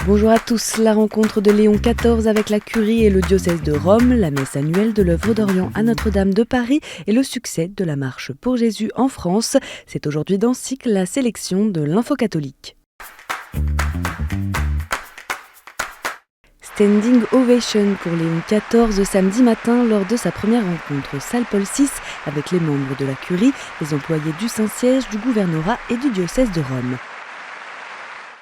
Bonjour à tous, la rencontre de Léon XIV avec la Curie et le diocèse de Rome, la messe annuelle de l'œuvre d'Orient à Notre-Dame de Paris et le succès de la marche pour Jésus en France. C'est aujourd'hui dans Cycle la sélection de l'Info catholique. Standing ovation pour Léon XIV samedi matin lors de sa première rencontre salle Paul VI avec les membres de la Curie, les employés du Saint-Siège, du gouvernorat et du diocèse de Rome.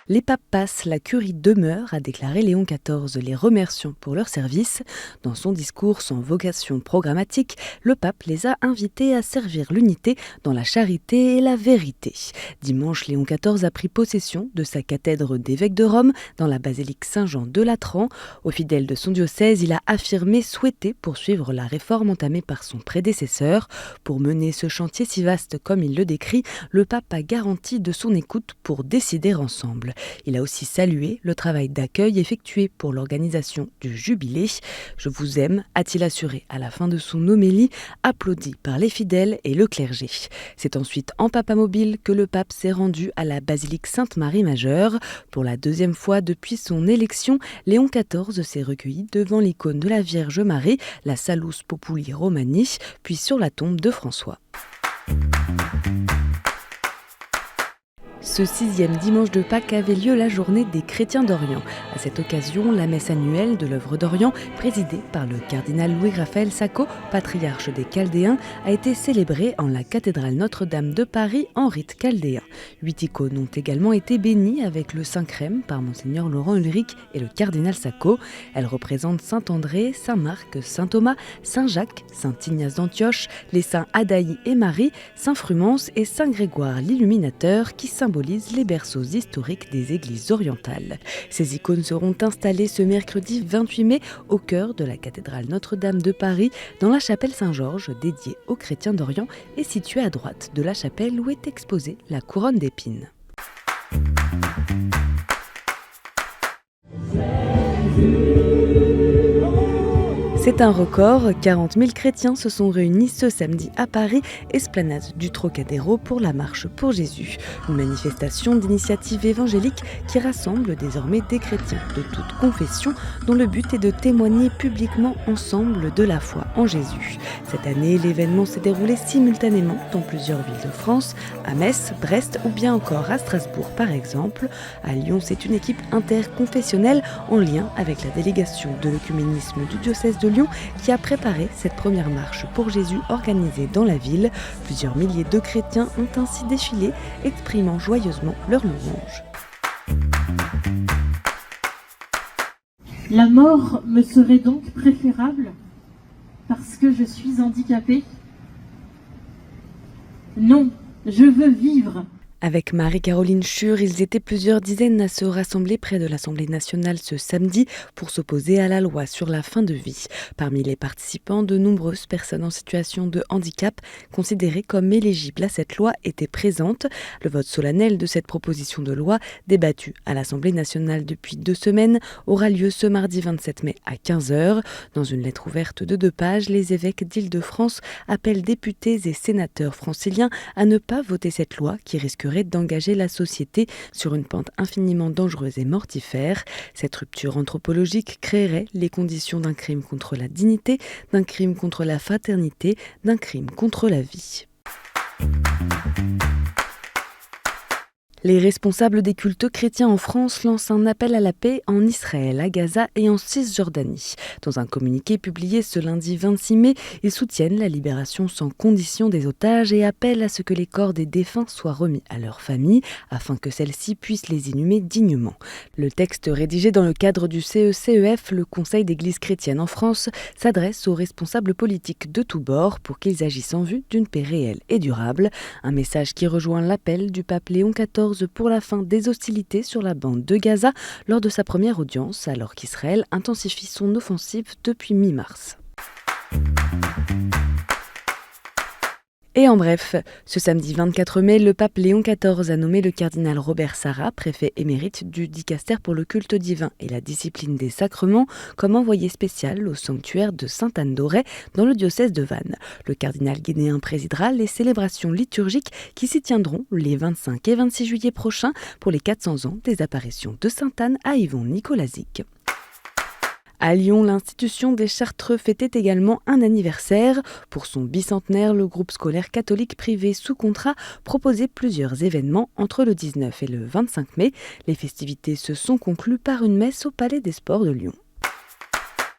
Les papes passent, la Curie demeure, a déclaré Léon XIV, les remerciant pour leur service. Dans son discours sans vocation programmatique, le pape les a invités à servir l'unité dans la charité et la vérité. Dimanche, Léon XIV a pris possession de sa cathèdre d'évêque de Rome dans la basilique Saint-Jean de Latran. Aux fidèles de son diocèse, il a affirmé souhaiter poursuivre la réforme entamée par son prédécesseur. Pour mener ce chantier si vaste comme il le décrit, le pape a garanti de son écoute pour décider ensemble. Il a aussi salué le travail d'accueil effectué pour l'organisation du jubilé. « Je vous aime », a-t-il assuré à la fin de son homélie, applaudi par les fidèles et le clergé. C'est ensuite en papamobile que le pape s'est rendu à la basilique Sainte-Marie-Majeure. Pour la deuxième fois depuis son élection, Léon XIV s'est recueilli devant l'icône de la Vierge Marie, la Salus Populi Romani, puis sur la tombe de François. Ce 6e dimanche de Pâques avait lieu la journée des chrétiens d'Orient. À cette occasion, la messe annuelle de l'œuvre d'Orient, présidée par le cardinal Louis-Raphaël Sacco, patriarche des Chaldéens, a été célébrée en la cathédrale Notre-Dame de Paris en rite chaldéen. 8 icônes ont également été bénies avec le Saint-Crème par Monseigneur Laurent Ulrich et le cardinal Sacco. Elles représentent Saint-André, Saint-Marc, Saint-Thomas, Saint-Jacques, Saint-Ignace d'Antioche, les saints Adaïe et Marie, Saint-Frumence et Saint-Grégoire l'Illuminateur qui symbolisent les berceaux historiques des églises orientales. Ces icônes seront installées ce mercredi 28 mai au cœur de la cathédrale Notre-Dame de Paris, dans la chapelle Saint-Georges dédiée aux chrétiens d'Orient et située à droite de la chapelle où est exposée la couronne d'épines. C'est un record, 40 000 chrétiens se sont réunis ce samedi à Paris, esplanade du Trocadéro pour la marche pour Jésus. Une manifestation d'initiative évangélique qui rassemble désormais des chrétiens de toute confession dont le but est de témoigner publiquement ensemble de la foi en Jésus. Cette année, l'événement s'est déroulé simultanément dans plusieurs villes de France, à Metz, Brest ou bien encore à Strasbourg par exemple. À Lyon, c'est une équipe interconfessionnelle en lien avec la délégation de l'œcuménisme du diocèse de Lyon qui a préparé cette première marche pour Jésus organisée dans la ville. Plusieurs milliers de chrétiens ont ainsi défilé, exprimant joyeusement leur louange. La mort me serait donc préférable parce que je suis handicapée? Non, je veux vivre. Avec Marie-Caroline Schur, ils étaient plusieurs dizaines à se rassembler près de l'Assemblée nationale ce samedi pour s'opposer à la loi sur la fin de vie. Parmi les participants, de nombreuses personnes en situation de handicap considérées comme éligibles à cette loi étaient présentes. Le vote solennel de cette proposition de loi, débattue à l'Assemblée nationale depuis 2 semaines, aura lieu ce mardi 27 mai à 15h. Dans une lettre ouverte de 2 pages, les évêques d'Île-de-France appellent députés et sénateurs franciliens à ne pas voter cette loi qui risquerait d'engager la société sur une pente infiniment dangereuse et mortifère. Cette rupture anthropologique créerait les conditions d'un crime contre la dignité, d'un crime contre la fraternité, d'un crime contre la vie. Les responsables des cultes chrétiens en France lancent un appel à la paix en Israël, à Gaza et en Cisjordanie. Dans un communiqué publié ce lundi 26 mai, ils soutiennent la libération sans condition des otages et appellent à ce que les corps des défunts soient remis à leurs familles afin que celles-ci puissent les inhumer dignement. Le texte rédigé dans le cadre du CECEF, le Conseil d'Église chrétienne en France, s'adresse aux responsables politiques de tous bords pour qu'ils agissent en vue d'une paix réelle et durable. Un message qui rejoint l'appel du pape Léon XIV pour la fin des hostilités sur la bande de Gaza lors de sa première audience, alors qu'Israël intensifie son offensive depuis mi-mars. Et en bref, ce samedi 24 mai, le pape Léon XIV a nommé le cardinal Robert Sarra, préfet émérite du dicaster pour le culte divin et la discipline des sacrements, comme envoyé spécial au sanctuaire de Sainte-Anne-d'Auray dans le diocèse de Vannes. Le cardinal guinéen présidera les célébrations liturgiques qui s'y tiendront les 25 et 26 juillet prochains pour les 400 ans des apparitions de Sainte-Anne à Yvon Nicolazic. À Lyon, l'institution des Chartreux fêtait également un anniversaire. Pour son bicentenaire, le groupe scolaire catholique privé sous contrat proposait plusieurs événements entre le 19 et le 25 mai. Les festivités se sont conclues par une messe au Palais des Sports de Lyon.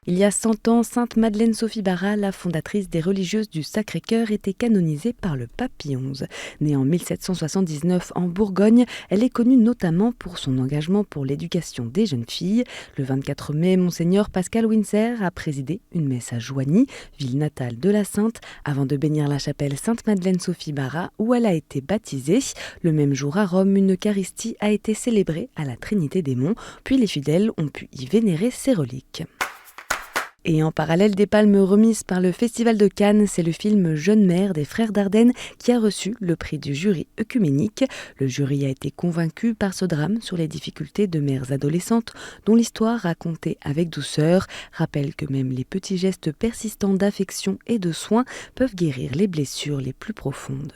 Il y a 100 ans, Sainte Madeleine Sophie Bara, la fondatrice des religieuses du Sacré-Cœur, était canonisée par le pape Pie XI. Née en 1779 en Bourgogne, elle est connue notamment pour son engagement pour l'éducation des jeunes filles. Le 24 mai, Monseigneur Pascal Winzer a présidé une messe à Joigny, ville natale de la Sainte, avant de bénir la chapelle Sainte Madeleine Sophie Bara, où elle a été baptisée. Le même jour à Rome, une Eucharistie a été célébrée à la Trinité des Monts, puis les fidèles ont pu y vénérer ses reliques. Et en parallèle des palmes remises par le Festival de Cannes, c'est le film Jeune mère des Frères Dardenne qui a reçu le prix du jury œcuménique. Le jury a été convaincu par ce drame sur les difficultés de mères adolescentes dont l'histoire, racontée avec douceur, rappelle que même les petits gestes persistants d'affection et de soins peuvent guérir les blessures les plus profondes.